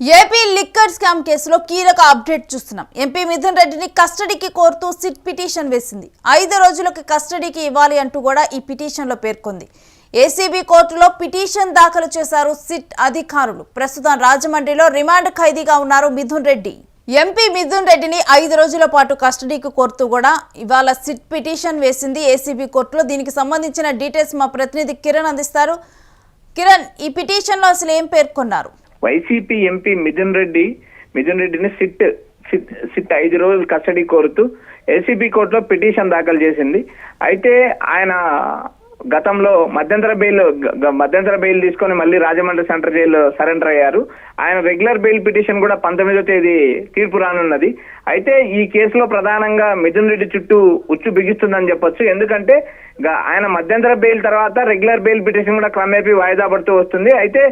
AP liquor scam కేసులో కీలక update చూస్తున్నాం. ఎంపీ మిథున్ రెడ్డిని కస్టడీకి కోరుతూ సిట్ పిటిషన్ వేసింది. 5 రోజులకు కస్టడీకి ఇవ్వాలి అంటూ కూడా ఈ పిటిషన్లో పేర్కొంది. ఏసీబీ కోర్టులో పిటిషన్ దాఖలు చేశారు సిట్ అధికారులు. ప్రస్తుతం రాజమండ్రిలో రిమాండ్ ఖైదీగా ఉన్నారు మిథున్ రెడ్డి. ఎంపీ మిథున్ రెడ్డిని 5 రోజుల పాటు కస్టడీకి కోరుతూ కూడా ఇవాళ సిట్ పిటిషన్ వేసింది ఏసీబీ కోర్టులో. దీనికి సంబంధించిన డీటెయిల్స్ మా ప్రతినిధి కిరణ్ అందిస్తారు. కిరణ్, ఈ పిటిషన్లో అసలు ఏం పేర్కొన్నారు? వైసీపీ ఎంపీ మిథున్ రెడ్డిని సిట్ 5 రోజులు కస్టడీ కోరుతూ ఏసీబీ కోర్టులో పిటిషన్ దాఖలు చేసింది. అయితే ఆయన గతంలో మధ్యంతర బెయిల్ తీసుకొని మళ్ళీ రాజమండ్రి సెంట్రల్ జైలు సరెండర్ అయ్యారు. ఆయన రెగ్యులర్ బెయిల్ పిటిషన్ కూడా 19వ తేదీ తీర్పు రానున్నది. అయితే ఈ కేసులో ప్రధానంగా మిథున్ రెడ్డి చుట్టూ ఉచ్చు బిగిస్తుందని చెప్పొచ్చు. ఎందుకంటే ఆయన మధ్యంతర బెయిల్ తర్వాత రెగ్యులర్ బెయిల్ పిటిషన్ కూడా క్రమేపీ వాయిదా పడుతూ వస్తుంది. అయితే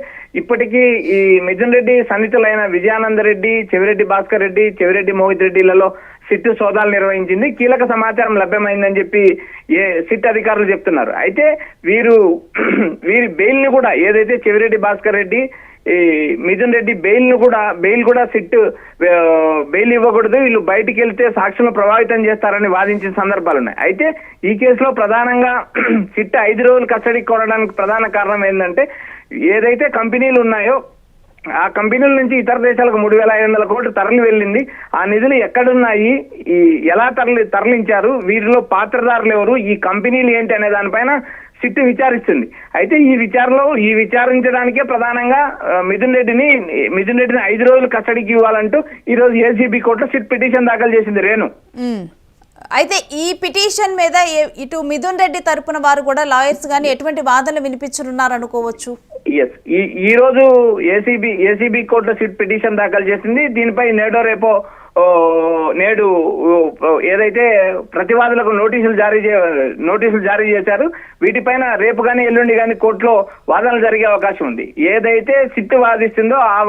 ఇప్పటికీ ఈ మిథున్ రెడ్డి సన్నిహితులైన విజయానంద రెడ్డి, చెవిరెడ్డి భాస్కర్ రెడ్డి, చెవిరెడ్డి మోహిత్ రెడ్డిలలో సిట్ సోదాలు నిర్వహించింది. కీలక సమాచారం లభ్యమైందని చెప్పి సిట్ అధికారులు చెప్తున్నారు. అయితే వీరి బెయిల్ ని కూడా ఏదైతే చెవిరెడ్డి భాస్కర్ రెడ్డి, ఈ మిథున్ రెడ్డి బెయిల్ కూడా సిట్ బెయిల్ ఇవ్వకూడదు, వీళ్ళు బయటికి వెళ్తే సాక్షులను ప్రభావితం చేస్తారని వాదించిన సందర్భాలు ఉన్నాయి. అయితే ఈ కేసులో ప్రధానంగా సిట్ 5 రోజులు కస్టడీకి కోరడానికి ప్రధాన కారణం ఏంటంటే ఏదైతే కంపెనీలు ఉన్నాయో ఆ కంపెనీల నుంచి ఇతర దేశాలకు 3,500 కోట్లు తరలి వెళ్ళింది. ఆ నిధులు ఎక్కడున్నాయి, ఎలా తరలించారు, వీరిలో పాత్రదారులు ఎవరు, ఈ కంపెనీలు ఏంటి అనే దానిపైన సిట్ విచారిస్తుంది. అయితే ఈ విచారించడానికే ప్రధానంగా మిథున్ రెడ్డిని 5 రోజులు కస్టడీకి ఇవ్వాలంటూ ఈ రోజు ఏసీబీ కోర్టులో సిట్ పిటిషన్ దాఖలు చేసింది. రేణు, అయితే ఈ పిటిషన్ మీద ఇటు మిథున్ రెడ్డి తరపున వారు కూడా లాయర్స్ గానీ ఎటువంటి వాదనలు వినిపించనున్నారు అనుకోవచ్చు? ఈ రోజు ఏసీబీ కోర్టులో సిట్ పిటిషన్ దాఖలు చేసింది. దీనిపై నేడు ఏదైతే ప్రతివాదులకు నోటీసులు జారీ చేశారు, వీటిపైన రేపు కానీ ఎల్లుండి కానీ కోర్టులో వాదనలు జరిగే అవకాశం ఉంది. ఏదైతే సిట్ వాదిస్తుందో ఆ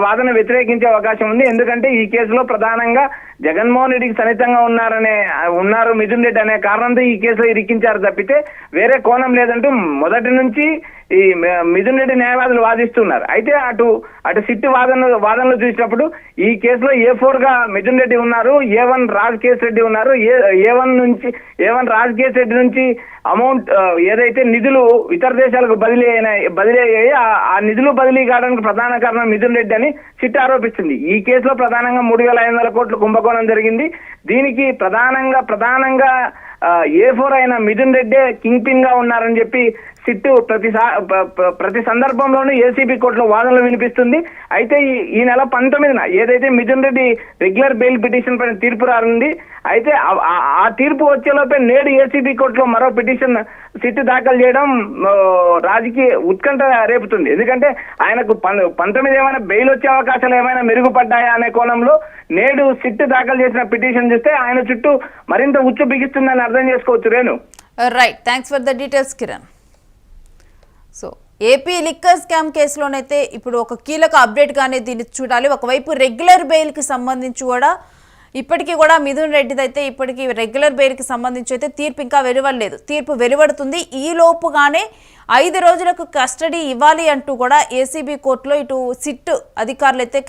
వాదన వ్యతిరేకించే అవకాశం ఉంది. ఎందుకంటే ఈ కేసులో ప్రధానంగా జగన్మోహన్ రెడ్డికి సన్నిహితంగా ఉన్నారు మిథున్ రెడ్డి అనే కారణంతో ఈ కేసులో ఇరికించారు తప్పితే వేరే కోణం లేదంటూ మొదటి నుంచి ఈ మిథున్ రెడ్డి న్యాయవాదులు వాదిస్తున్నారు. అయితే అటు సిట్ వాదనలు చూసినప్పుడు ఈ కేసులో A4 గా మిథున్ రెడ్డి ఉన్నారు, A1 రాజ్ రెడ్డి ఉన్నారు. A1 రాజ్ రెడ్డి నుంచి అమౌంట్ ఏదైతే నిధులు ఇతర దేశాలకు బదిలీ అయ్యాయి, ఆ నిధులు బదిలీ కావడానికి ప్రధాన కారణం మిథున్ రెడ్డి అని సిట్ ఆరోపిస్తుంది. ఈ కేసులో ప్రధానంగా 3,500 కోట్ల కుంభకోణం జరిగింది. దీనికి ప్రధానంగా A4 అయిన మిథున్ రెడ్డి కింగ్ పిన్ గా ఉన్నారని చెప్పి సిట్టు ప్రతి సందర్భంలోనూ ఏసీబీ కోర్టులో వాదనలు వినిపిస్తుంది. అయితే ఈ నెల 19న ఏదైతే Mithun Reddy regular bail petition పైన తీర్పు రానుంది. అయితే ఆ తీర్పు వచ్చేలోపే నేడు ఏసీబీ కోర్టులో మరో పిటిషన్ సిట్ దాఖలు చేయడం రాజకీయ ఉత్కంఠ రేపుతుంది. ఎందుకంటే ఆయనకు 19 ఏమైనా బెయిల్ వచ్చే అవకాశాలు ఏమైనా మెరుగుపడ్డాయా అనే కోణంలో నేడు సిట్ దాఖలు చేసిన పిటిషన్ చూస్తే ఆయన చుట్టూ మరింత ఉచ్చు బిగిస్తుందని అర్థం చేసుకోవచ్చు. Renu, right, thanks for the details Kiran. So AP liquor scam కేసులోనైతే ఇప్పుడు ఒక కీలక అప్డేట్గానే దీన్ని చూడాలి. ఒకవైపు రెగ్యులర్ బెయిల్కి సంబంధించి కూడా ఇప్పటికీ కూడా మిథున్ రెడ్డిది అయితే ఇప్పటికీ రెగ్యులర్ బెయిల్కి సంబంధించి అయితే తీర్పు ఇంకా వెలువడలేదు. తీర్పు వెలువడుతుంది. ఈ లోపుగానే 5 రోజులకు కస్టడీ ఇవ్వాలి అంటూ కూడా ఏసీబీ కోర్టులో ఇటు సిట్ అధికారులు అయితే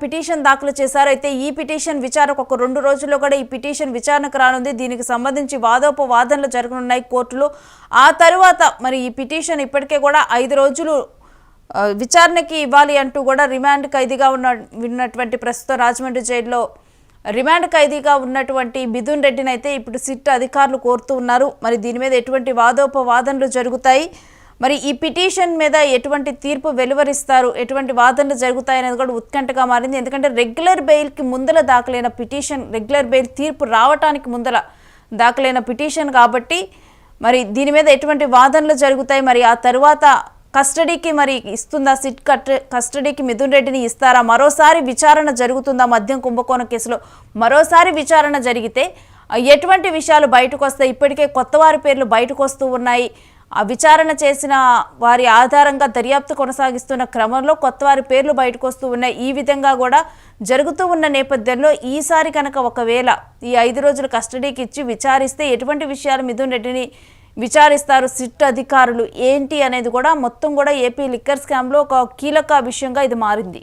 పిటిషన్ దాఖలు చేశారు. అయితే ఈ పిటిషన్ విచారణకు ఒక 2 రోజుల్లో కూడా ఈ పిటిషన్ విచారణకు రానుంది. దీనికి సంబంధించి వాదోపవాదనలు జరగనున్నాయి కోర్టులో. ఆ తర్వాత మరి ఈ పిటిషన్ ఇప్పటికే కూడా 5 రోజులు విచారణకి ఇవ్వాలి అంటూ కూడా రిమాండ్ ఖైదీగా ఉన్నటువంటి ప్రస్తుతం రాజమండ్రి జైల్లో రిమాండ్ ఖైదీగా ఉన్నటువంటి మిథున్ రెడ్డిని అయితే ఇప్పుడు సిట్ అధికారులు కోరుతూ ఉన్నారు. మరి దీని మీద ఎటువంటి వాదోపవాదనలు జరుగుతాయి, మరి ఈ పిటిషన్ మీద ఎటువంటి తీర్పు వెలువరిస్తారు, ఎటువంటి వాదనలు జరుగుతాయి అనేది కూడా ఉత్కంఠగా మారింది. ఎందుకంటే రెగ్యులర్ బెయిల్కి ముందల దాఖలైన పిటిషన్, రెగ్యులర్ బెయిల్ తీర్పు రావటానికి ముందల దాఖలైన పిటిషన్ కాబట్టి మరి దీని మీద ఎటువంటి వాదనలు జరుగుతాయి, మరి ఆ తర్వాత కస్టడీకి మరి ఇస్తుందా సిట్ కస్టడీకి మిథున్ రెడ్డిని ఇస్తారా, మరోసారి విచారణ జరుగుతుందా మద్యం కుంభకోణం కేసులో మరోసారి విచారణ జరిగితే ఎటువంటి విషయాలు బయటకు వస్తాయి? ఇప్పటికే కొత్త వారి పేర్లు బయటకు వస్తూ ఉన్నాయి. ఆ విచారణ చేసిన వారి ఆధారంగా దర్యాప్తు కొనసాగిస్తున్న క్రమంలో కొత్త వారి పేర్లు బయటకు వస్తూ ఉన్నాయి. ఈ విధంగా కూడా జరుగుతూ ఉన్న నేపథ్యంలో ఈసారి కనుక ఒకవేళ ఈ 5 రోజులు కస్టడీకి ఇచ్చి విచారిస్తే ఎటువంటి విషయాలు మిథున్ రెడ్డిని విచారిస్తారు సిట్ అధికారులు ఏంటి అనేది కూడా మొత్తం కూడా ఏపీ లిక్కర్ స్కామ్లో ఒక కీలక విషయంగా ఇది మారింది.